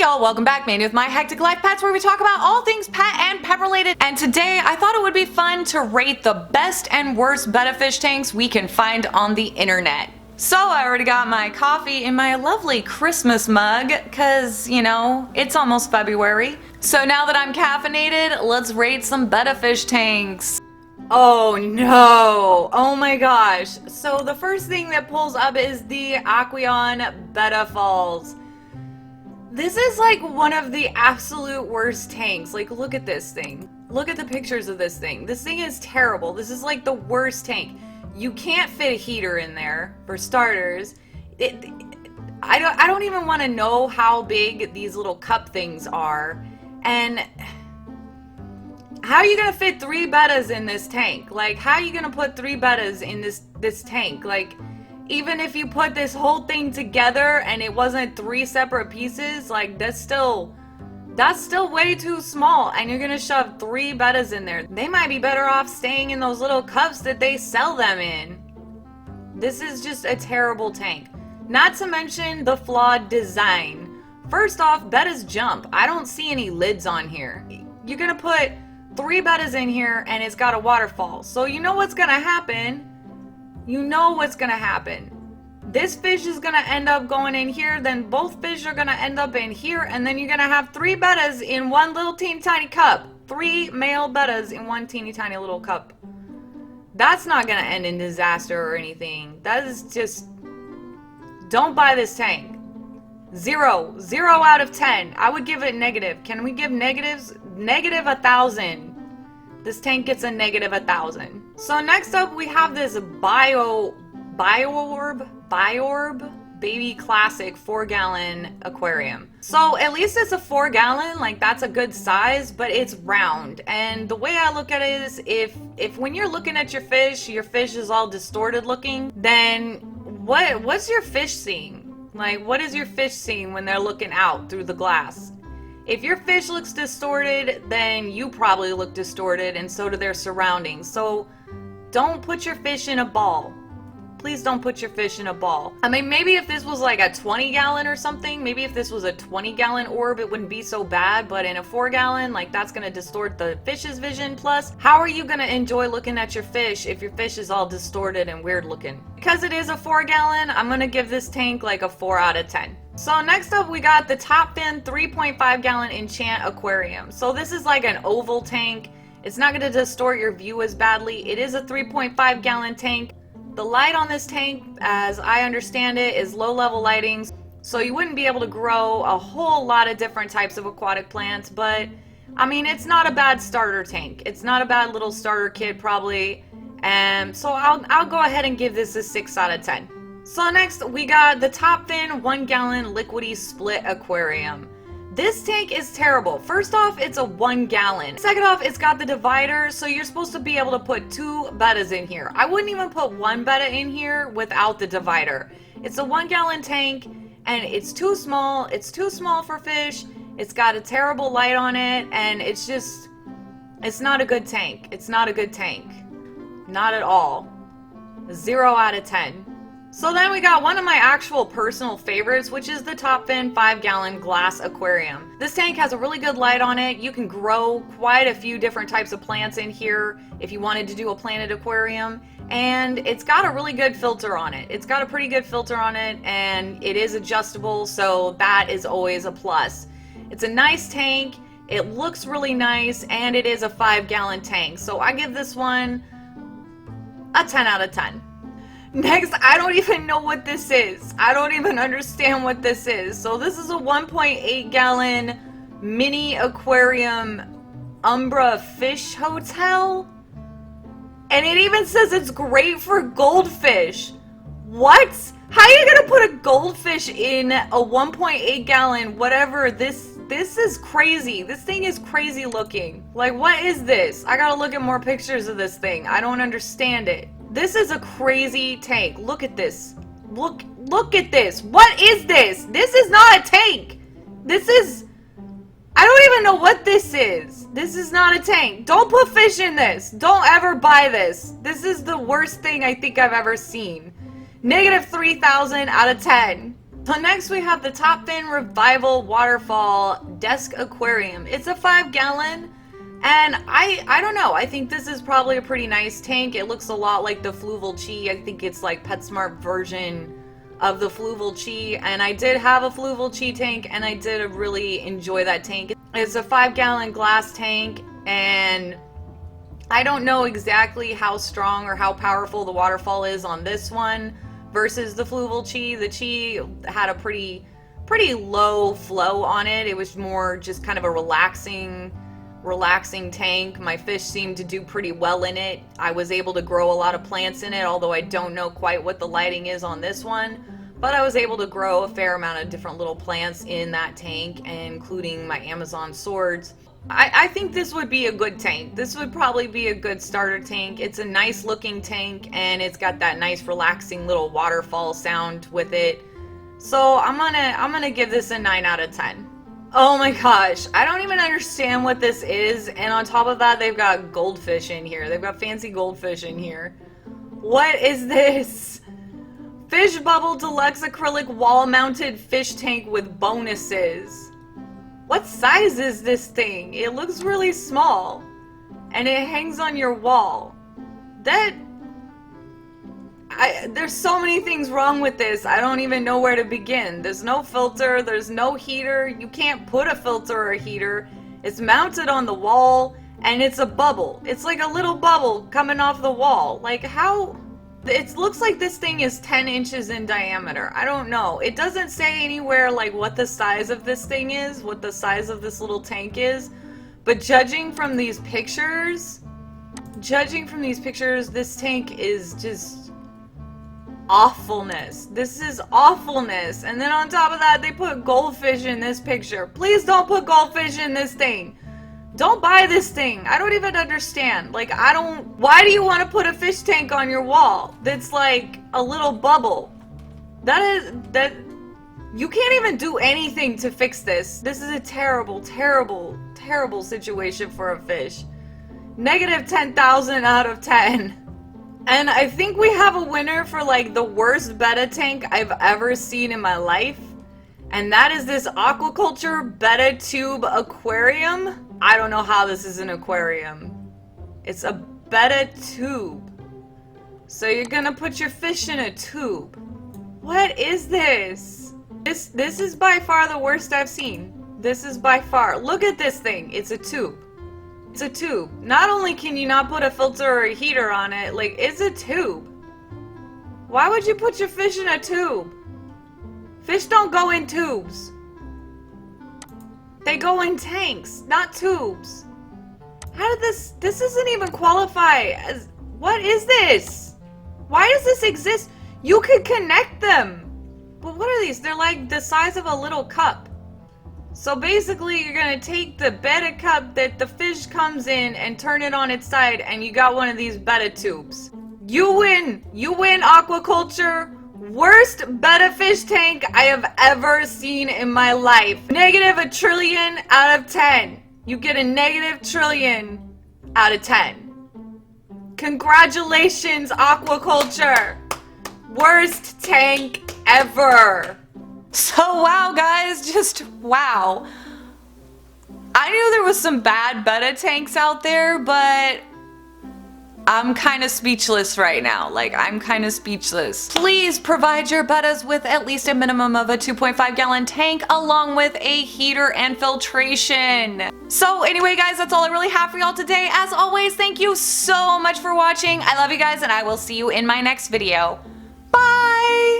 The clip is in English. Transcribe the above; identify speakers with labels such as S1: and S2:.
S1: y'all, welcome back, Mandy with My Hectic Life Pets, where we talk about all things pet and pet related. And today I thought it would be fun to rate the best and worst betta fish tanks we can find on the internet. So I already got my coffee in my lovely Christmas mug, cause you know, it's almost February. So now that I'm caffeinated, let's rate some betta fish tanks. Oh no, oh my gosh. So the first thing that pulls up is the Aqueon Betta Falls. This is like one of the absolute worst tanks. Like, look at this thing. Look at the pictures of this thing. This thing is terrible. This is like the worst tank. You can't fit a heater in there, for starters. I don't even want to know how big these little cup things are. And how are you gonna fit 3 bettas in this tank? Like, how are you gonna put 3 bettas in this tank? Like, even if you put this whole thing together and it wasn't 3 separate pieces, like, that's still way too small, and you're gonna shove 3 bettas in there. They might be better off staying in those little cups that they sell them in. This is just a terrible tank. Not to mention the flawed design. First off, bettas jump. I don't see any lids on here. You're gonna put 3 bettas in here and it's got a waterfall. So you know what's gonna happen. You know what's gonna happen. This fish is gonna end up going in here, then both fish are gonna end up in here, and then you're gonna have 3 bettas in one little teeny tiny cup. 3 male bettas in one teeny tiny little cup. That's not gonna end in disaster or anything. That is just... Don't buy this tank. 0. 0 out of 10. I would give it negative. Can we give negatives? Negative 1,000. This tank gets a negative 1,000. So next up we have this Biorb Baby Classic 4-gallon aquarium. So at least it's a 4-gallon, like that's a good size, but it's round. And the way I look at it is if when you're looking at your fish is all distorted looking, then what's your fish seeing? Like, what is your fish seeing when they're looking out through the glass? If your fish looks distorted, then you probably look distorted, and so do their surroundings. So don't put your fish in a ball. Please don't put your fish in a ball. I mean, maybe if this was like a 20-gallon or something, maybe if this was a 20-gallon orb, it wouldn't be so bad, but in a 4-gallon, like, that's gonna distort the fish's vision. Plus, how are you gonna enjoy looking at your fish if your fish is all distorted and weird looking? Because it is a 4-gallon, I'm gonna give this tank like a 4 out of 10. So next up we got the Top Fin 3.5-gallon Enchant Aquarium. So this is like an oval tank. It's not gonna distort your view as badly. It is a 3.5-gallon tank. The light on this tank, as I understand it, is low-level lighting, so you wouldn't be able to grow a whole lot of different types of aquatic plants, but I mean, it's not a bad starter tank. It's not a bad little starter kit, probably, and so I'll go ahead and give this a 6 out of 10. So next, we got the Top Fin 1-gallon Liquidy Split Aquarium. This tank is terrible. First off, it's a 1-gallon. Second off, it's got the divider, so you're supposed to be able to put 2 bettas in here. I wouldn't even put 1 betta in here without the divider. It's a 1-gallon tank, and it's too small. It's too small for fish. It's got a terrible light on it, and it's not a good tank. It's not a good tank. Not at all. 0 out of 10. So then we got one of my actual personal favorites, which is the Top Fin 5-gallon glass aquarium. This tank has a really good light on it. You can grow quite a few different types of plants in here if you wanted to do a planted aquarium. And it's got a really good filter on it. It's got a pretty good filter on it, and it is adjustable, so that is always a plus. It's a nice tank, it looks really nice, and it is a 5-gallon tank. So I give this one a 10 out of 10. Next, I don't even know what this is. I don't even understand what this is. So this is a 1.8-gallon mini aquarium Umbra Fish Hotel. And it even says it's great for goldfish. What? How are you gonna put a goldfish in a 1.8-gallon whatever? This is crazy. This thing is crazy looking. Like, what is this? I gotta look at more pictures of this thing. I don't understand it. This is a crazy tank. Look at this. Look at this. What is this? This is not a tank. This is... I don't even know what this is. This is not a tank. Don't put fish in this. Don't ever buy this. This is the worst thing I think I've ever seen. Negative 3,000 out of 10. So next we have the Top Fin Revival Waterfall Desk Aquarium. It's a 5-gallon, and I don't know. I think this is probably a pretty nice tank. It looks a lot like the Fluval Chi. I think it's like PetSmart version of the Fluval Chi, and I did have a Fluval Chi tank, and I did really enjoy that tank. It's a 5-gallon glass tank, and I don't know exactly how strong or how powerful the waterfall is on this one versus the Fluval Chi. The Chi had a pretty low flow on it. It was more just kind of a relaxing tank. My fish seemed to do pretty well in it. I was able to grow a lot of plants in it, although I don't know quite what the lighting is on this one. But I was able to grow a fair amount of different little plants in that tank, including my Amazon swords. I think this would be a good tank. This would probably be a good starter tank. It's a nice looking tank, and it's got that nice relaxing little waterfall sound with it. So I'm gonna give this a 9 out of 10. Oh my gosh, I don't even understand what this is, and on top of that, they've got goldfish in here. They've got fancy goldfish in here. What is this? Fish Bubble Deluxe Acrylic Wall-Mounted Fish Tank with bonuses. What size is this thing? It looks really small, and it hangs on your wall. There's so many things wrong with this. I don't even know where to begin. There's no filter. There's no heater. You can't put a filter or a heater. It's mounted on the wall, and it's a bubble. It's like a little bubble coming off the wall. Like, how? It looks like this thing is 10 inches in diameter. I don't know. It doesn't say anywhere, like, what the size of this thing is, what the size of this little tank is. But judging from these pictures, this tank is just awfulness. This is awfulness. And then on top of that, they put goldfish in this picture. Please don't put goldfish in this thing. Don't buy this thing. I don't even understand. Like, why do you want to put a fish tank on your wall that's like a little bubble? You can't even do anything to fix this. This is a terrible, terrible, terrible situation for a fish. Negative 10,000 out of 10. And I think we have a winner for like the worst betta tank I've ever seen in my life. And that is this Aquaculture Betta Tube Aquarium. I don't know how this is an aquarium. It's a betta tube. So you're gonna put your fish in a tube. What is this? This is by far the worst I've seen. This is by far. Look at this thing. It's a tube. It's a tube. Not only can you not put a filter or a heater on it, like, it's a tube. Why would you put your fish in a tube? Fish don't go in tubes. They go in tanks, not tubes. How did this doesn't even qualify as, what is this? Why does this exist? You could connect them. But what are these? They're like the size of a little cup. So basically you're gonna take the betta cup that the fish comes in and turn it on its side, and you got one of these betta tubes. You win Aquaculture. Worst betta fish tank I have ever seen in my life. Negative a trillion out of 10. You get a negative trillion out of 10. Congratulations, Aquaculture. Worst tank ever. So wow, guys, just wow. I knew there was some bad betta tanks out there, but I'm kind of speechless right now. Like, I'm kind of speechless. Please provide your bettas with at least a minimum of a 2.5 gallon tank along with a heater and filtration. So anyway, guys, that's all I really have for y'all today. As always, thank you so much for watching. I love you guys, and I will see you in my next video. Bye!